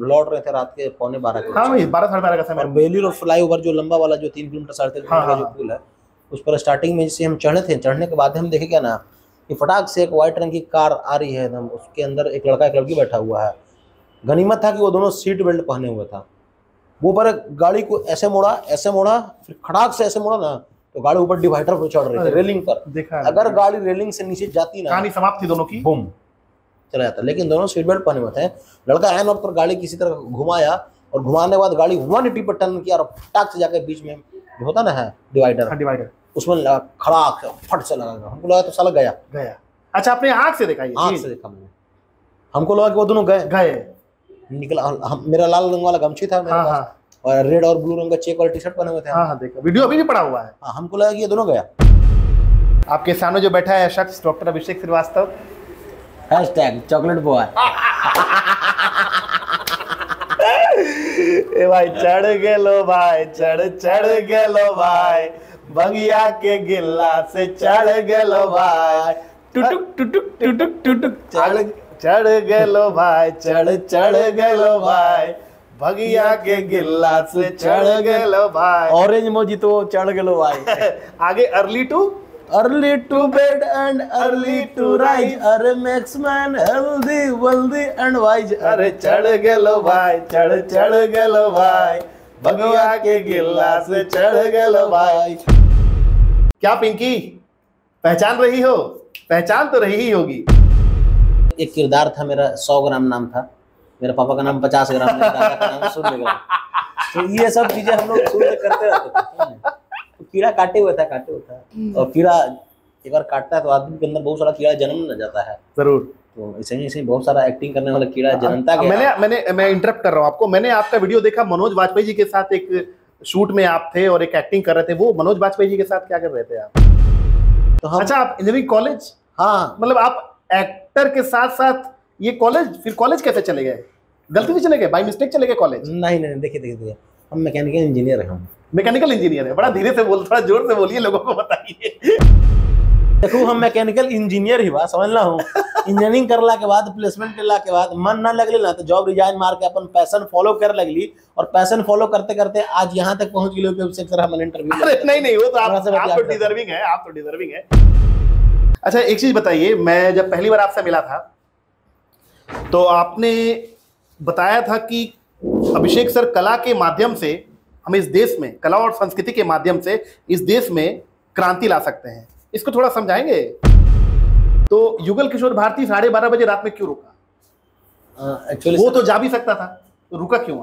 लौट रहे थे रात के 11:45 के। हाँ भाई 12-12:30 का समय। और बेलूर फ्लाईओवर जो लंबा वाला जो 3 किलोमीटर 3.5 किलोमीटर का जो पुल है, उस पर स्टार्टिंग में जैसे हम चढ़ने के बाद हम देखे क्या ना कि फटाक से एक व्हाइट रंग की कार आ रही है एकदम, उसके अंदर एक लड़का एक लड़की बैठा हुआ है। गनीमत था कि वो दोनों सीट बेल्ट पहने हुए था। वो पर गाड़ी को ऐसे मोड़ा फिर खड़ाक से ऐसे मोड़ा ना तो गाड़ी ऊपर डिवाइडर पर चढ़ रही थी, रेलिंग पर। देखा अगर गाड़ी रेलिंग से नीचे जाती ना, कहानी समाप्त थी दोनों की, बूम चला जाता। लेकिन दोनों सीट बेल्ट पहने हुए थे। लड़का एन और पर गाड़ी किसी तरह घुमाया और घुमाने के बाद गाड़ी 180 पर टर्न किया और फटाक से जाकर बीच में जो होता ना है डिवाइडर, उसमें खड़ाक फट से लगा। हमको लगा तो साला गया। अच्छा, आपने आंख से देखा? ये आंख से देखा मैंने। हमको लगा कि वो दोनों गए निकला। मेरा लाल रंग वाला गमछी था मेरे पास और रेड और ब्लू रंग का चेक वाला टी-शर्ट पहने हुए थे। हाँ देखा, वीडियो अभी भी पड़ा हुआ है। हमको लगा कि ये दोनों गया। आपके सामने जो बैठा है शख्स doctor Abhishek Srivastava, chocolate boy. ए भाई चढ़ गेलो भाई, चढ़ गेलो भाई, बगिया के गिल्ला से चढ़ गेलो भाई, टुटुक टुटुक टुटुक टुटुक चढ़ गेलो भाई, चढ़ गेलो भाई, बगिया के गिल्ला से चढ़ गेलो भाई। ऑरेंज मोजितो चढ़ गेलो भाई। आगे early to bed and early to rise, अरे makes man healthy wealthy and wise, अरे चढ़ गेलो भाई, चढ़ गेलो भाई, बगिया के गिल्ला से चढ़ गेलो भाई। क्या पिंकी, पहचान रही हो? पहचान तो रही ही होगी। एक किरदार था मेरा, 100 ग्राम नाम था। मेरे पापा का नाम 50 ग्राम, मेरे दादा का नाम 100 ग्राम। तो ये सब चीजें हम लोग शुरू करते रहते थे। तो कीड़ा काटे हुआ था। और कीड़ा एक बार काटता है तो आदमी के अंदर बहुत सारा कीड़ा जन्म न जाता है। जरूर। तो ऐसे ही बहुत सारा एक्टिंग करने वाला कीड़ा जन्मता गया। मैं इंटरप्ट कर रहा हूँ आपको। मैंने आपका वीडियो देखा, मनोज वाजपेयी जी के साथ एक शूट में आप थे और एक एक्टिंग कर रहे थे। वो मनोज वाजपेयी जी के साथ क्या कर रहे थे आप? तो हम, अच्छा, आप इंजीनियरिंग कॉलेज? हाँ, मतलब आप एक्टर के साथ साथ ये कॉलेज, फिर कॉलेज कैसे चले गए? गलती से चले गए, बाय मिस्टेक चले गए कॉलेज? नहीं, देखिए हम मैकेनिकल इंजीनियर हैं। मैकेनिकल इंजीनियर है? बड़ा धीरे से बोल, थोड़ा जोर से बोलिए, लोगों को बताइए। देखो, हम मैकेनिकल इंजीनियर ही बा, समझ ला हूँ। इंजीनियरिंग करला के बाद, प्लेसमेंट करला के बाद मन ना लगले ना तो जॉब रिजाइन मार के अपन पैशन फॉलो कर लगली। और पैशन फॉलो करते करते आज यहाँ तक पहुंच गए कि अभिषेक सर हमने इंटरव्यू। अरे नहीं, वो तो आप तो डिजर्विंग है, आप तो डिजर्विंग है। अच्छा, एक चीज बताइए, मैं जब पहली बार आपसे मिला था तो आपने बताया था कि अभिषेक सर कला के माध्यम से हम इस देश में, कला और संस्कृति के माध्यम से इस देश में क्रांति ला सकते हैं। इसको थोड़ा समझाएंगे? तो युगल किशोर भारती 12:30 बजे रात में क्यों रुका? एक्चुअली वो तो जा भी सकता था, तो रुका क्यों?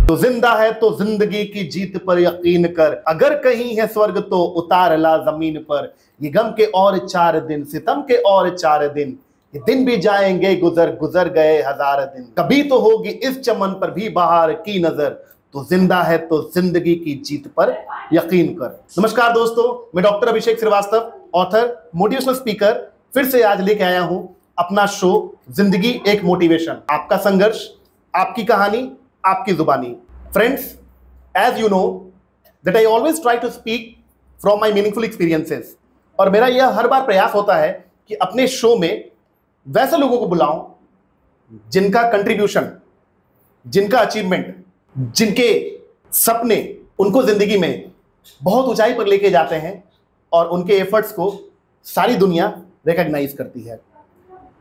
तो जिंदा है तो जिंदगी की जीत पर यकीन कर, अगर कहीं है स्वर्ग तो उतार ला जमीन पर। ये गम के और 4 दिन, सितम के और 4 दिन, ये दिन भी जाएंगे गुजर गए 1000 दिन। कभी तो होगी इस चमन पर भी बहार की नजर, तो जिंदा है तो जिंदगी की जीत पर यकीन कर। नमस्कार दोस्तों, मैं doctor Abhishek Srivastava, author, motivational speaker, फिर से आज लेके आया हूं अपना शो जिंदगी एक मोटिवेशन। आपका संघर्ष, आपकी कहानी, आपकी जुबानी। Friends, as you know that I always try to speak from my meaningful experiences. और मेरा यह हर बार प्रयास होता है कि अपने शो में वैसे लोगों को बुलाऊं जिनका कंट्रीब्यूशन जिनका अचीवमेंट, जिनके सपने उनको जिंदगी में बहुत ऊंचाई पर लेके जाते हैं और उनके एफर्ट्स को सारी दुनिया रिकॉग्नाइज करती है।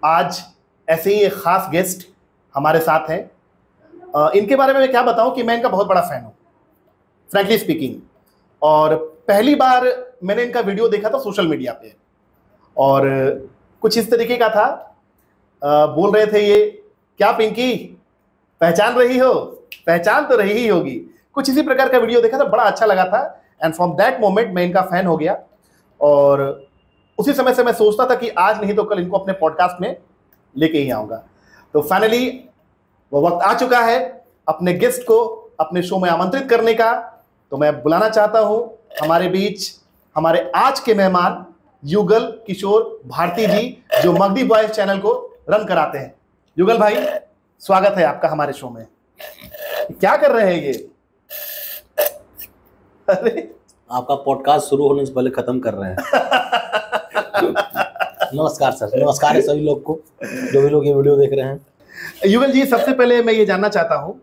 आज ऐसे ही एक खास गेस्ट हमारे साथ हैं। इनके बारे में मैं क्या बताऊं कि मैं इनका बहुत बड़ा फैन हूं, फ्रैंकली स्पीकिंग। और पहली बार मैंने इनका वीडियो देखा था सोशल मीडिया पे, और कुछ इस तरीके का था, बोल रहे थे ये, क्या पिंकी पहचान रही हो? पहचान तो रही ही होगी। कुछ इसी प्रकार का वीडियो देखा था, बड़ा अच्छा लगा था, एंड फ्रॉम दैट मोमेंट मैं इनका फैन हो गया। और उसी समय से मैं सोचता था कि आज नहीं तो कल इनको अपने पॉडकास्ट में लेके ही आऊंगा। तो फाइनली वो वक्त आ चुका है अपने गेस्ट को अपने शो में आमंत्रित करने का। तो मैं बुलाना चाहता हूं हमारे बीच हमारे आज के मेहमान युगल किशोर भारती जी, जो मगदी बॉयज चैनल को रन कराते हैं। युगल भाई, स्वागत है आपका हमारे शो में। क्या कर रहे हैं ये? अरे आपका पॉडकास्ट शुरू होने से पहले खत्म कर रहे हैं। नमस्कार सर, नमस्कार है सभी लोग को, जो भी लोग ये वीडियो देख रहे हैं। युगल जी, सबसे पहले मैं ये जानना चाहता हूँ,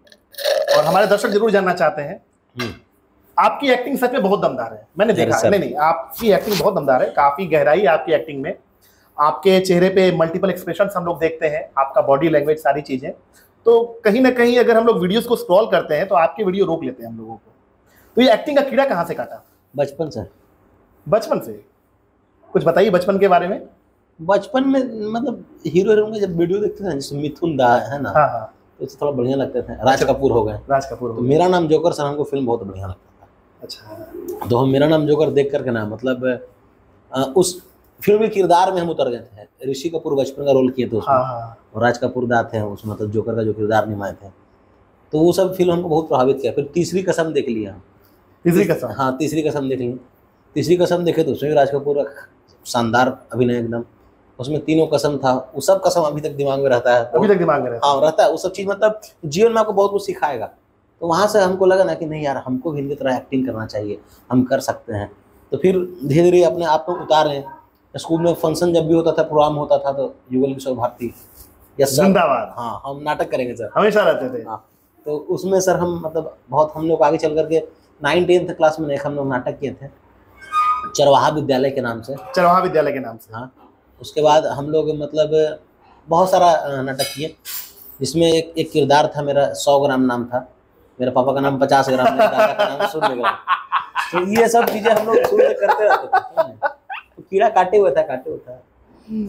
और हमारे दर्शक जरूर जानना चाहते हैं, आपकी एक्टिंग सच में बहुत दमदार है। मैंने देखा, नहीं, आपकी एक्टिंग बहुत दमदार है, काफी गहराई है आपकी एक्टिंग में। आपके चेहरे पे मल्टीपल एक्सप्रेशंस हम लोग देखते हैं, आपका बॉडी लैंग्वेज, सारी चीजें। तो कहीं ना कहीं अगर हम लोग वीडियोस को स्क्रॉल करते हैं तो आपके वीडियो रोक लेते हैं हम लोगों को। तो ये एक्टिंग का कीड़ा कहाँ से काटा? बचपन से। बचपन से? कुछ बताइए बचपन के बारे में। बचपन में मतलब हीरो हीरोइन के जब वीडियो देखते थे, जैसे मिथुन दा है ना, हाँ, तो थोड़ा बढ़िया लगते थे। राज कपूर हो गए, राज कपूर तो मेरा नाम जोकर सर हमको फिल्म बहुत बढ़िया लगता था। अच्छा। तो हम मेरा नाम जोकर देख करके ना, मतलब उस फिल्म के किरदार में हम उतर गए थे। ऋषि कपूर बचपन का रोल किए थे उसमें, और राज कपूर दा थे उसमें, मतलब जोकर का जो किरदार निभाए थे। तो वो सब फिल्म हमको बहुत प्रभावित किया। फिर तीसरी कसम देख लिया। तीसरी कसम? हाँ, तीसरी कसम देख ली। तीसरी कसम देखे तो उसमें राज कपूर शानदार अभिनय एकदम। उसमें तीनों कसम था, वो सब कसम अभी तक दिमाग में रहता है। अभी तक दिमाग में रहता है? हाँ, रहता है। वो सब चीज़ मतलब जीवन में आपको बहुत कुछ सिखाएगा। तो वहाँ से हमको लगा ना कि नहीं यार, हमको भी इनकी तरह एक्टिंग करना चाहिए, हम कर सकते हैं। तो फिर धीरे धीरे अपने आप को उतारे। स्कूल में फंक्शन जब भी होता था, प्रोग्राम होता था, तो युगल किशोर भारती जिंदाबाद, हाँ हम नाटक करेंगे सर, हमेशा रहते थे। हाँ, तो उसमें सर हम मतलब बहुत हम लोग आगे चल करके 9th-10th क्लास में एक हम लोग नाटक किए थे, चरवाहा विद्यालय के नाम से। चरवाहा विद्यालय के नाम से? हाँ। उसके बाद हम लोग मतलब बहुत सारा नाटक किए, जिसमें एक किरदार था मेरा 100 ग्राम नाम था, मेरे पापा का नाम 50 ग्राम, मेरे दादा का नाम 100 ग्राम। तो ये सब चीज़ें हम लोग शुरू करते रहते थे। तो कीड़ा काटे हुए था,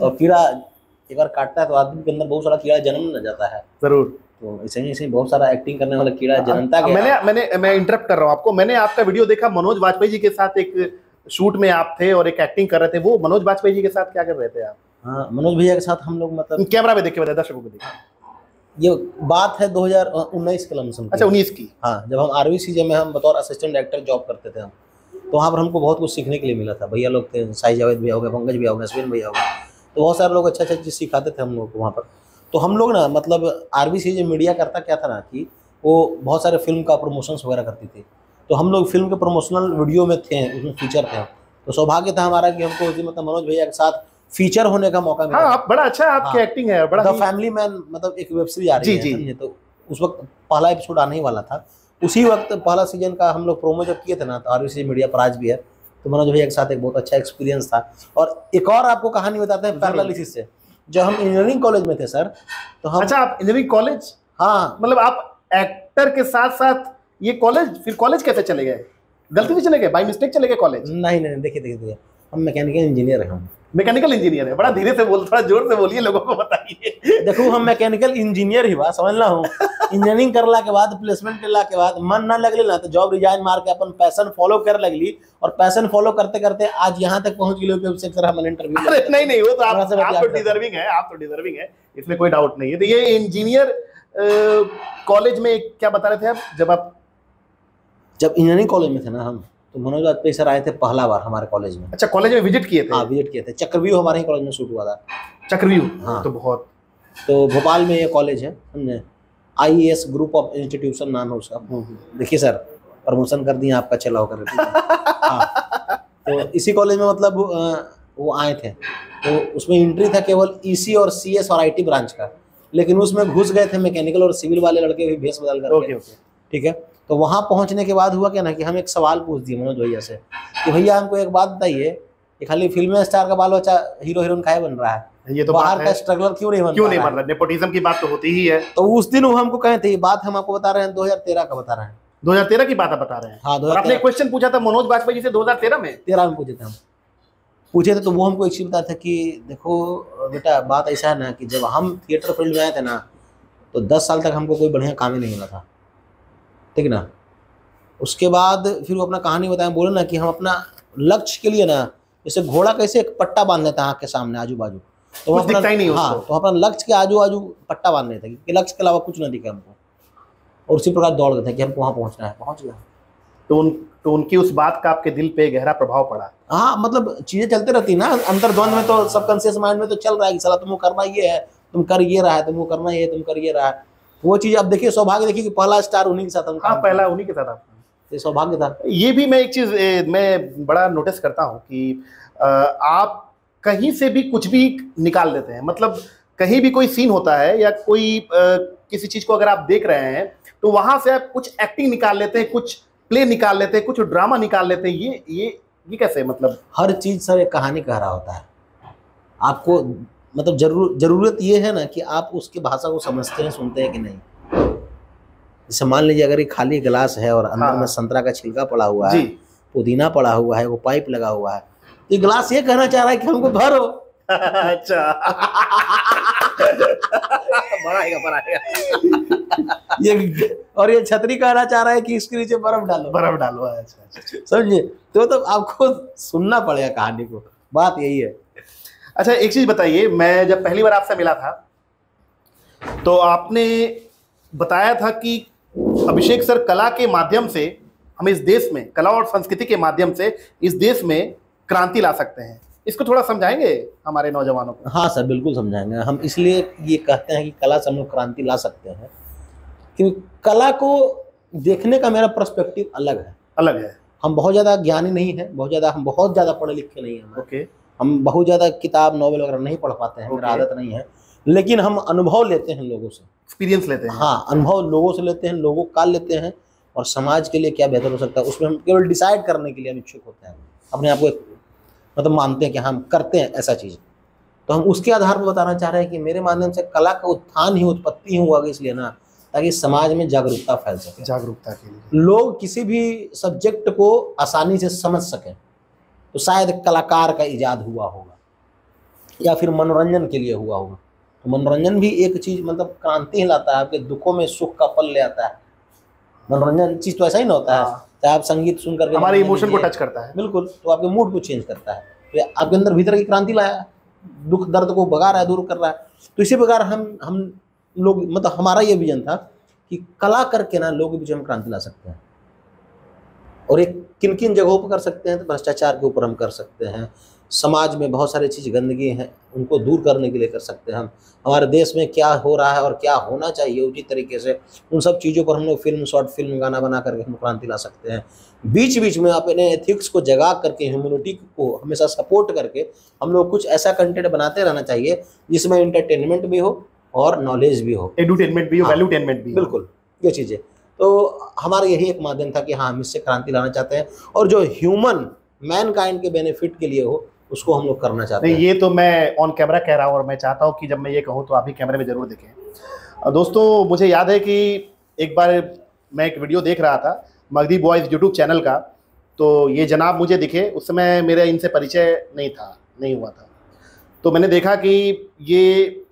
और कीड़ा एक बार काटता है तो आदमी के अंदर बहुत सारा कीड़ा जन्म न जाता है। जरूर। तो ऐसे बहुत सारा एक्टिंग करने वाला कीड़ा जन्मता गया। मैं इंटरप्ट कर रहा हूँ आपको। मैंने आपका वीडियो देखा, मनोज वाजपेयी जी के साथ एक शूट में आप थे और एक एक्टिंग कर रहे थे। वो मनोज वाजपेयी जी के साथ क्या कर रहे थे आप? हाँ, मनोज भैया के साथ हम लोग मतलब कैमरा में देख के बताए दर्शकों को। ये बात है 2019 के लमसम। अच्छा, 19 की। हाँ, जब हम RVCJ में हम बतौर असिस्टेंट डायरेक्टर जॉब करते थे हम, तो वहाँ पर हमको बहुत कुछ सीखने के लिए मिला था। भैया लोग थे, साई जावेद भैया हो गए, पंकज भैया हो गए, अश्विन भैया हो गए, तो बहुत सारे लोग अच्छा चीज़ सिखाते थे हम लोग को वहाँ पर। तो हम लोग ना मतलब RVCJ मीडिया करता क्या था ना कि वो बहुत सारे फिल्म का प्रमोशंस वगैरह करती थी। तो हम लोग फिल्म के प्रमोशनल वीडियो में थे, उसमें फीचर थे। तो सौभाग्य था हमारा कि हमको मतलब मनोज भैया के साथ फीचर होने का मौका मिला। हाँ, बड़ा अच्छा आपकी एक्टिंग है। बड़ा द फैमिली मैन मतलब एक वेब सीरीज आ रही है जी। तो उस वक्त पहला एपिसोड आने ही वाला था। उसी वक्त पहला सीजन का हम लोग प्रोमो जब किए थे ना, तो RVCJ मीडिया पर आज भी है। तो मनोज भैया के साथ एक बहुत अच्छा एक्सपीरियंस था। और एक और आपको कहानी बताते हैं पैरेलल इसी से। जब हम इंजीनियरिंग कॉलेज में थे सर, तो हम। अच्छा, आप इंजीनियरिंग कॉलेज? हाँ, मतलब आप एक्टर के साथ साथ ये कॉलेज, फिर कॉलेज कैसे चले गए? गलती से चले गए, बाय मिस्टेक चले गए कॉलेज? नहीं, देखिए हम मैकेनिकल इंजीनियर हैं। मैकेनिकल इंजीनियर है? बड़ा धीरे से बोल, थोड़ा जोर से बोलिए, लोगों को बताइए। देखो, हम मैकेनिकल इंजीनियर ही बा, समझ ला हूँ। इंजीनियरिंग करला के बाद, प्लेसमेंट करला के बाद मन ना लगले ना, तो जॉब रिजाइन मार के अपन पैशन फॉलो कर लगली, और पैशन फॉलो करते करते आज यहाँ तक पहुँच गए कि सर हम इंटरव्यू। नहीं, वो तो आप तो डिजर्विंग है, आप तो डिजर्विंग है, इसमें कोई डाउट नहीं है। तो ये इंजीनियर कॉलेज में क्या बता रहे थे आप? जब इंजीनियरिंग कॉलेज में थे ना हम, तो मनोज वाजपेयी सर आए थे पहला बार हमारे कॉलेज में। अच्छा, कॉलेज में विजिट किए थे? हाँ, विजिट किए थे। चक्रव्यूह हमारे ही कॉलेज में शूट हुआ था। चक्रव्यूह? हाँ, तो बहुत। तो भोपाल में ये कॉलेज है, हमने IES ग्रुप ऑफ इंस्टीट्यूशन नाम है उसका। देखिए सर, प्रमोशन कर दिए आपका, चला होकर। हाँ, तो इसी कॉलेज में मतलब वो आए थे। तो उसमें एंट्री था केवल EC और CS और IT ब्रांच का। लेकिन उसमें घुस गए थे मैकेनिकल और सिविल वाले लड़के भी भेष बदल करके। ठीक है, तो वहां पहुंचने के बाद हुआ क्या ना कि हम एक सवाल पूछ दिए मनोज भैया से कि भैया हमको एक बात बताइए कि खाली फिल्म स्टार का बाल बच्चा हीरो हीरोइन काहे बन रहा है, ये तो बाहर का स्ट्रगलर क्यों नहीं बन रहा? नेपोटिज्म की बात तो होती ही है। तो उस दिन वो हमको कहे थे, ये बात हम आपको बता रहे हैं 2013 का बता रहे हैं। 2013 की बात बता रहे हैं? हाँ, और आपने एक क्वेश्चन पूछा था मनोज बाजपेयी जी से 2013 में पूछे थे हम, पूछे थे। तो वो हमको एक चीज बताया था कि देखो बेटा, बात ऐसा है ना कि जब हम थिएटर फील्ड में आए थे ना, तो 10 साल तक हमको कोई बढ़िया काम ही नहीं मिला था, ठीक ना। उसके बाद फिर वो अपना कहानी बताया, बोले ना कि हम अपना लक्ष्य के लिए ना, जैसे घोड़ा कैसे एक पट्टा बांध देता है आँख के सामने आजू बाजू, तो कुछ दिखता ही नहीं हाँ, तो अपना लक्ष्य के आजू बाजू पट्टा बांध देते कि लक्ष्य के अलावा कुछ ना दिखे हमको, और उसी प्रकार दौड़ देते कि हमको वहाँ पहुँचना है, पहुँच गया। तो उनकी उस बात का आपके दिल पे गहरा प्रभाव पड़ा? हाँ, मतलब चीजें चलते रहती ना अंतर्द्वंद में, तो सबकॉन्शियस माइंड में तो चल रहा है कि साला तुमको करना ये है, तुम कर ये रहा है, तुमको करना ये, तुम कर ये रहा है। वो चीज अब देखिए, सौभाग्य देखिए कि पहला स्टार उन्हीं के साथ, हाँ, पहला उन्हीं के साथ ये सौभाग्य था। ये भी मैं एक चीज मैं बड़ा नोटिस करता हूँ कि आप कहीं से भी कुछ भी निकाल देते हैं। मतलब कहीं भी कोई सीन होता है या कोई किसी चीज को अगर आप देख रहे हैं तो वहां से आप कुछ एक्टिंग निकाल लेते हैं, कुछ प्ले निकाल लेते हैं, कुछ ड्रामा निकाल लेते हैं। ये कैसे? मतलब हर चीज सर एक कहानी कह रहा होता है आपको, मतलब जरूरत ये है ना कि आप उसकी भाषा को समझते हैं, सुनते हैं कि नहीं। जैसे मान लीजिए अगर ये खाली गिलास है और अंदर में संतरा का छिलका पड़ा हुआ है, पुदीना पड़ा हुआ है, वो पाइप लगा हुआ है, तो ये गिलास ये कहना चाह रहा है कि हमको भरो। अच्छा। ये और ये छतरी कहना चाह रहा है कि इसके नीचे बर्फ डालो। अच्छा। समझिए, तो आपको सुनना पड़ेगा कहानी को, बात यही है। अच्छा, एक चीज बताइए, मैं जब पहली बार आपसे मिला था तो आपने बताया था कि अभिषेक सर कला के माध्यम से हम इस देश में, कला और संस्कृति के माध्यम से इस देश में क्रांति ला सकते हैं। इसको थोड़ा समझाएंगे हमारे नौजवानों को? हाँ सर, बिल्कुल समझाएंगे। हम इसलिए ये कहते हैं कि कला से हम लोग क्रांति ला सकते हैं क्योंकि कला को देखने का मेरा पर्सपेक्टिव अलग है। हम बहुत ज़्यादा ज्ञानी नहीं है, हम बहुत ज़्यादा पढ़े लिखे नहीं हैं। ओके। हम बहुत ज़्यादा किताब नॉवेल वगैरह नहीं पढ़ पाते हैं, मेरा आदत नहीं है, लेकिन हम अनुभव लेते हैं लोगों से, एक्सपीरियंस लेते हैं। हाँ, अनुभव लोगों से लेते हैं, लोगों का लेते हैं, और समाज के लिए क्या बेहतर हो सकता है उसमें हम केवल डिसाइड करने के लिए हम इच्छुक होते हैं। अपने आप को मतलब मानते हैं कि हम करते हैं ऐसा चीज़, तो हम उसके आधार पर बताना चाह रहे हैं कि मेरे माध्यम से कला का उत्थान ही, उत्पत्ति ही हुआ इसलिए ना, ताकि समाज में जागरूकता फैल सके, जागरूकता के लिए लोग किसी भी सब्जेक्ट को आसानी से समझ सकें। तो शायद कलाकार का इजाद हुआ होगा या फिर मनोरंजन के लिए हुआ होगा। तो मनोरंजन भी एक चीज़, मतलब क्रांति ही लाता है, आपके दुखों में सुख का पल ले आता है। मनोरंजन चीज़ तो ऐसा ही ना होता है, चाहे आप संगीत सुन करके हमारे इमोशन को टच करता है, बिल्कुल, तो आपके मूड को चेंज करता है, तो आपके अंदर भीतर की क्रांति लाया, दुख दर्द को भगा रहा है, दूर कर रहा है। तो इसी प्रकार हम लोग, मतलब हमारा ये विजन था कि कला करके ना लोगों के बीच में क्रांति ला सकते हैं। और एक किन किन जगहों पर कर सकते हैं, तो भ्रष्टाचार के ऊपर हम कर सकते हैं, समाज में बहुत सारी चीज़ गंदगी हैं उनको दूर करने के लिए कर सकते हैं हम, हमारे देश में क्या हो रहा है और क्या होना चाहिए उचित तरीके से, उन सब चीज़ों पर हम लोग फिल्म, शॉर्ट फिल्म, गाना बना करके हम क्रांति ला सकते हैं। बीच बीच में अपने एथिक्स को जगा करके, ह्यूमैनिटी को हमेशा सपोर्ट करके हम लोग कुछ ऐसा कंटेंट बनाते रहना चाहिए जिसमें एंटरटेनमेंट भी हो और नॉलेज भी हो, एडुटेनमेंट भी हो, वैल्यूटेनमेंट भी हो। बिल्कुल, ये चीज़ें। तो हमारा यही एक माध्यम था कि हाँ, हम इससे क्रांति लाना चाहते हैं, और जो ह्यूमन मैनकाइंड के बेनिफिट के लिए हो उसको हम लोग करना चाहते हैं। ये तो मैं ऑन कैमरा कह रहा हूँ, और मैं चाहता हूँ कि जब मैं ये कहूँ तो आप भी कैमरे में जरूर देखें। दोस्तों, मुझे याद है कि एक बार मैं एक वीडियो देख रहा था मगधी बॉयज़ यूट्यूब चैनल का, तो ये जनाब मुझे दिखे। उस समय मेरा इनसे परिचय नहीं हुआ था। तो मैंने देखा कि ये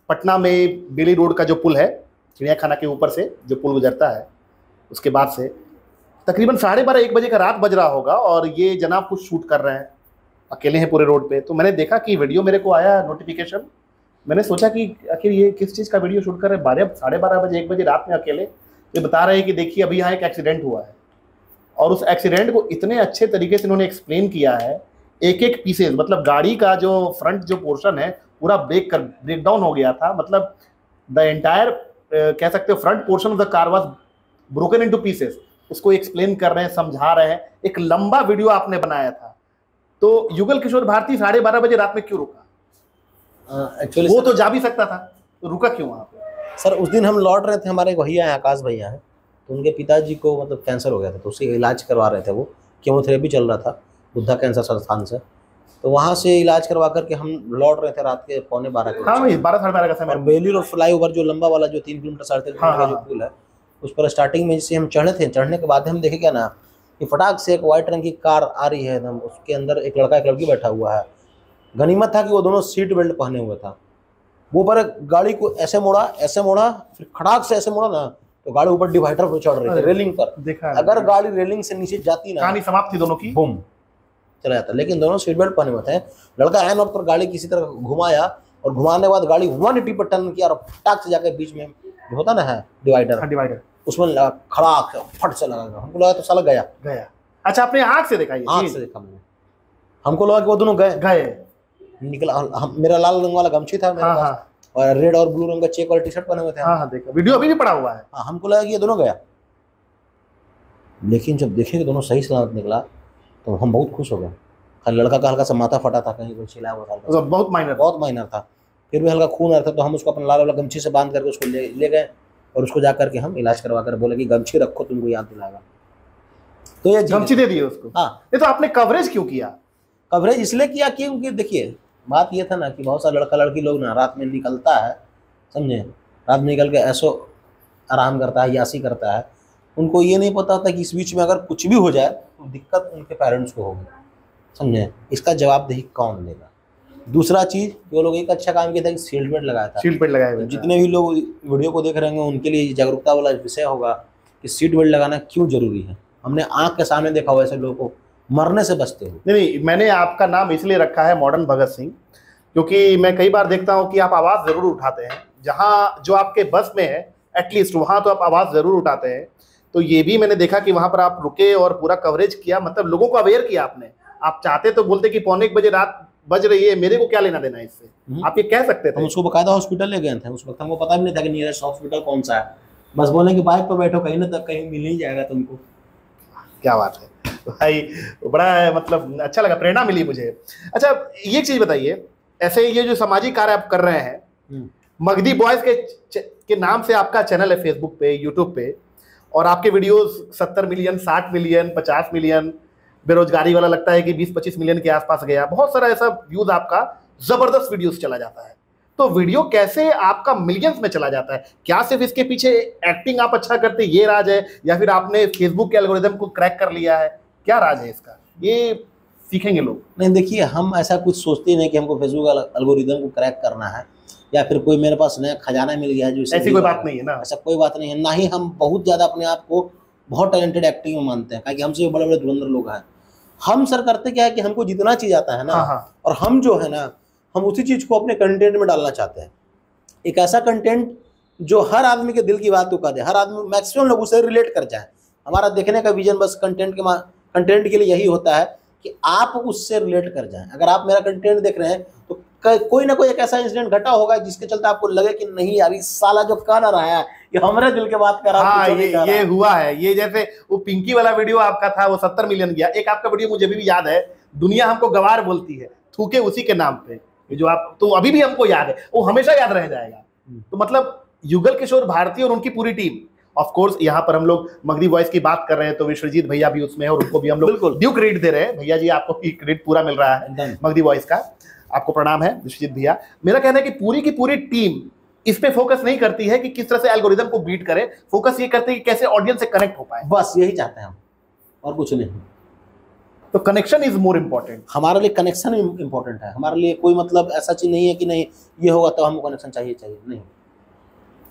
पटना में बेली रोड का जो पुल है, चिड़ियाखाना के ऊपर से जो पुल गुजरता है, उसके बाद से तकरीबन 12:30-1 बजे का रात बज रहा होगा, और ये जनाब कुछ शूट कर रहे हैं, अकेले हैं पूरे रोड पे। तो मैंने देखा कि वीडियो मेरे को आया नोटिफिकेशन, मैंने सोचा कि आखिर ये किस चीज़ का वीडियो शूट कर रहे हैं 12:30 बजे 1 बजे रात में अकेले। ये बता रहे हैं कि देखिए अभी यहाँ एक एक्सीडेंट हुआ है, और उस एक्सीडेंट को इतने अच्छे तरीके से उन्होंने एक्सप्लेन किया है, एक पीसेज, मतलब गाड़ी का जो फ्रंट जो पोर्शन है पूरा ब्रेक डाउन हो गया था, मतलब द एंटायर कह सकते हो front portion of the car was broken into pieces. उसको एक्सप्लेन कर रहे हैं, समझा रहे हैं, एक लंबा वीडियो आपने बनाया था। तो युगल किशोर भारती 12:30 बजे रात में क्यों रुका? एक्चुअली वो तो जा भी सकता था। तो रुका क्यों वहाँ पे? सर उस दिन हम लौट रहे थे, हमारे एक भैया हैं, आकाश भैया हैं, तो उनके पिताजी को मतलब कैंसर हो गया था, तो उससे इलाज करवा रहे थे, वो कीमोथेरेपी चल रहा था बुद्धा कैंसर संस्थान से, तो वहाँ से इलाज करवा करके हम लौट रहे थे रात के 11:45 के। हाँ भाई 12-12:30 का समय। और बेलूर फ्लाईओवर जो लंबा वाला जो 3 किलोमीटर 3.5 किलोमीटर का जो पुल है, उस पर स्टार्टिंग में जैसे हम चढ़ने के बाद हम देखे क्या ना कि फटाक से एक वाइट रंग की कार आ रही है एकदम, उसके अंदर एक लड़का एक लड़की बैठा हुआ है। गनीमत था कि वो दोनों सीट बेल्ट पहने हुए था। वो पर गाड़ी को ऐसे मोड़ा फिर खड़ाक से ऐसे मोड़ा ना, तो गाड़ी ऊपर डिवाइडर पर चढ़ रही थी, रेलिंग पर। देखा अगर गाड़ी रेलिंग से नीचे जाती ना, कहानी समाप्त थी दोनों की, बूम चला जाता। लेकिन दोनों सीट बेल्ट पहने हुए थे। लड़का एन और पर गाड़ी किसी तरह घुमाया, और घुमाने के बाद गाड़ी 180 पर टर्न किया, और फटाक से जाकर बीच में जो होता ना है डिवाइडर, उसमें खड़ाक फट से लगा। हमको लगा तो साला गया। अच्छा, आपने आंख से देखा? आंख से देखा मैंने। हमको लगा कि वो दोनों गए निकला। मेरा लाल रंग वाला गमछी था मेरे पास, और रेड और ब्लू रंग का चेक वाला टी शर्ट पहने हुए थे। हाँ देखा, वीडियो अभी भी पड़ा हुआ है। हाँ, हमको लगा कि ये दोनों गया, लेकिन जब देखे कि दोनों सही सलामत निकला तो हम बहुत खुश हो गए। खाली लड़का का हल्का सा माथा फटा था, कहीं कोई छिला हुआ था, बहुत माइनर था, फिर भी हल्का खून आ रहा था। तो हम उसको अपना लाल वाला गमछी से बांध करके उसको ले गए, और उसको जा करके हम इलाज करवा कर बोले कि गमछी रखो, तुमको याद दिलाएगा। तो ये गमछी दे दिए उसको। हाँ। ये तो आपने कवरेज क्यों किया? कवरेज इसलिए किया क्योंकि देखिए बात ये था ना कि बहुत सारे लड़का लड़की लोग ना रात में निकलता है, समझे, रात में निकल के ऐसो आराम करता है, यासी करता है। उनको ये नहीं पता होता कि इस बीच में अगर कुछ भी हो जाए तो दिक्कत उनके पेरेंट्स को होगी, समझे। इसका जवाबदेही कौन देगा? दूसरा चीज़, वो लोग एक अच्छा काम किया था कि सीट बेल्ट लगाया था। सीट बेल्ट लगाया हुआ था। जितने भी लोग वीडियो को देख रहे होंगे उनके लिए जागरूकता वाला विषय होगा कि सीट बेल्ट लगाना क्यों जरूरी है। हमने आंख के सामने देखा हुआ ऐसे लोगों को मरने से बचते हो। नहीं, मैंने आपका नाम इसलिए रखा है मॉडर्न भगत सिंह, क्योंकि मैं कई बार देखता हूं कि आप आवाज़ ज़रूर उठाते हैं, जहां जो आपके बस में है एटलीस्ट वहां तो आप आवाज़ ज़रूर उठाते हैं। तो ये भी मैंने देखा कि वहां पर आप रुके और पूरा कवरेज किया, मतलब लोगों को अवेयर किया आपने। आप चाहते तो बोलते कि 1:45 बजे रात बज रही है, मेरे को क्या लेना देना इससे, आप ये कह सकते थे। हम उसको बकायदा हॉस्पिटल ले गए थे, उस वक्त हमको पता भी नहीं था कि नियरेस्ट हॉस्पिटल कौन सा है। बस बोले कि बाइक पर बैठो, कहीं ना तक कहीं मिल ही जाएगा तुमको। क्या बात है भाई, बड़ा मतलब अच्छा लगा, प्रेरणा मिली मुझे। अच्छा, ये चीज बताइए, ऐसे ये जो सामाजिक कार्य आप कर रहे हैं, मगधी बॉयज के नाम से आपका चैनल है फेसबुक पे, यूट्यूब पे, और आपके वीडियोस 70 मिलियन, 60 मिलियन, 50 मिलियन, बेरोजगारी वाला लगता है कि 20-25 मिलियन के आसपास गया, बहुत सारा ऐसा व्यूज आपका जबरदस्त वीडियोस चला जाता है। तो वीडियो कैसे आपका मिलियंस में चला जाता है? क्या सिर्फ इसके पीछे एक्टिंग आप अच्छा करते ये राज है, या फिर आपने फेसबुक के एल्गोरिदम को क्रैक कर लिया है? क्या राज है इसका, ये सीखेंगे लोग। नहीं, देखिए हम ऐसा कुछ सोचते नहीं कि हमको फेसबुक एल्गोरिदम को क्रैक करना है, या फिर कोई मेरे पास नया खजाना मिल गया है जो ऐसी कोई बात नहीं है ना। ऐसा कोई बात नहीं है। ना ही हम बहुत ज़्यादा अपने आप को बहुत टैलेंटेड एक्टिंग में मानते हैं, क्योंकि हमसे बड़े बड़े धुरंधर लोग हैं। हम सर करते क्या है कि हमको जितना चीज़ आता है ना, और हम जो है ना, हम उसी चीज़ को अपने कंटेंट में डालना चाहते हैं। एक ऐसा कंटेंट जो हर आदमी के दिल की बात दुखा दे, हर आदमी, मैक्सिमम लोग उससे रिलेट कर जाए। हमारा देखने का विजन बस कंटेंट के लिए यही होता है कि आप उससे रिलेट कर जाएं। अगर आप मेरा कंटेंट देख रहे हैं तो कोई ना कोई एक ऐसा इंसिडेंट घटा होगा जिसके चलते आपको लगे कि नहीं यार, इस साला जो कर रहा है ये हमारे दिल के बात कर रहा है। हाँ, ये हुआ है। ये जैसे वो पिंकी वाला वीडियो आपका था, वो 70 मिलियन गया। एक आपका वीडियो मुझे भी याद है, दुनिया हमको गवार बोलती है, थूके उसी के नाम पे, जो आप, तो अभी भी हमको याद है, वो हमेशा याद रह जाएगा। तो मतलब युगल किशोर भारती और उनकी पूरी टीम, ऑफ कोर्स यहाँ पर हम लोग मगधी वॉइस की बात कर रहे हैं तो विश्वजीत भैया भी उसमें है, और उनको भी हम लोग ड्यू क्रेडिट दे रहे हैं। भैया जी, आपको क्रेडिट पूरा मिल रहा है मगधी वॉइस का, आपको प्रणाम है विश्वजीत भैया। मेरा कहना है कि पूरी की पूरी टीम इस पे फोकस नहीं करती है कि किस तरह से एल्गोरिदम को बीट करे, फोकस ये करते हैं कि कैसे ऑडियंस से कनेक्ट हो पाए। बस यही चाहते हैं हम, और कुछ नहीं। तो कनेक्शन इज मोर इम्पोर्टेंट। हमारे लिए कनेक्शन इम्पोर्टेंट है। हमारे लिए कोई मतलब ऐसा चीज नहीं है कि नहीं ये होगा तो हमको कनेक्शन चाहिए नहीं,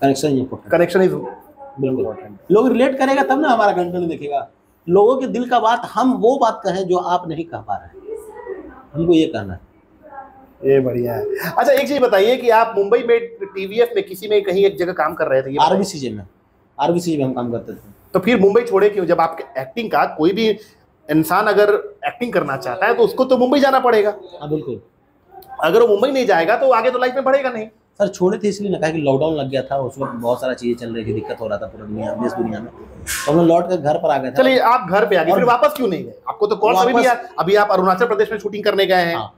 कनेक्शन इम्पोर्टेंट। कनेक्शन इज बिल्कुल इम्पोर्टेंट। लोग रिलेट करेगा तब ना हमारा कंटेंट देखेगा। लोगों के दिल का बात हम वो बात कहें जो आप नहीं कह पा रहे हैं, हमको ये कहना है। ये बढ़िया है। अच्छा, एक चीज बताइए कि आप मुंबई में टीवीएफ में किसी में कहीं एक जगह काम कर रहे थे, आरबीसीजे में हम काम करते थे। तो फिर मुंबई छोड़े क्यों? जब आपके एक्टिंग का, कोई भी इंसान अगर एक्टिंग करना चाहता है तो उसको तो मुंबई जाना पड़ेगा। हाँ बिल्कुल। अगर वो मुंबई नहीं जाएगा तो आगे तो लाइफ में बढ़ेगा नहीं। सर छोड़े थे इसलिए ना, कहा कि लॉकडाउन लग गया था, उस वक्त बहुत सारा चीजें चल रही थी, दिक्कत हो रहा था पूरी दुनिया, देश दुनिया में, तो हम लौट कर घर पर आ गए थे। चलिए, आप घर पे आ गए, फिर वापस क्यों नहीं गए? आपको तो कॉल अभी आप अरुणाचल प्रदेश में शूटिंग करने गए हैं।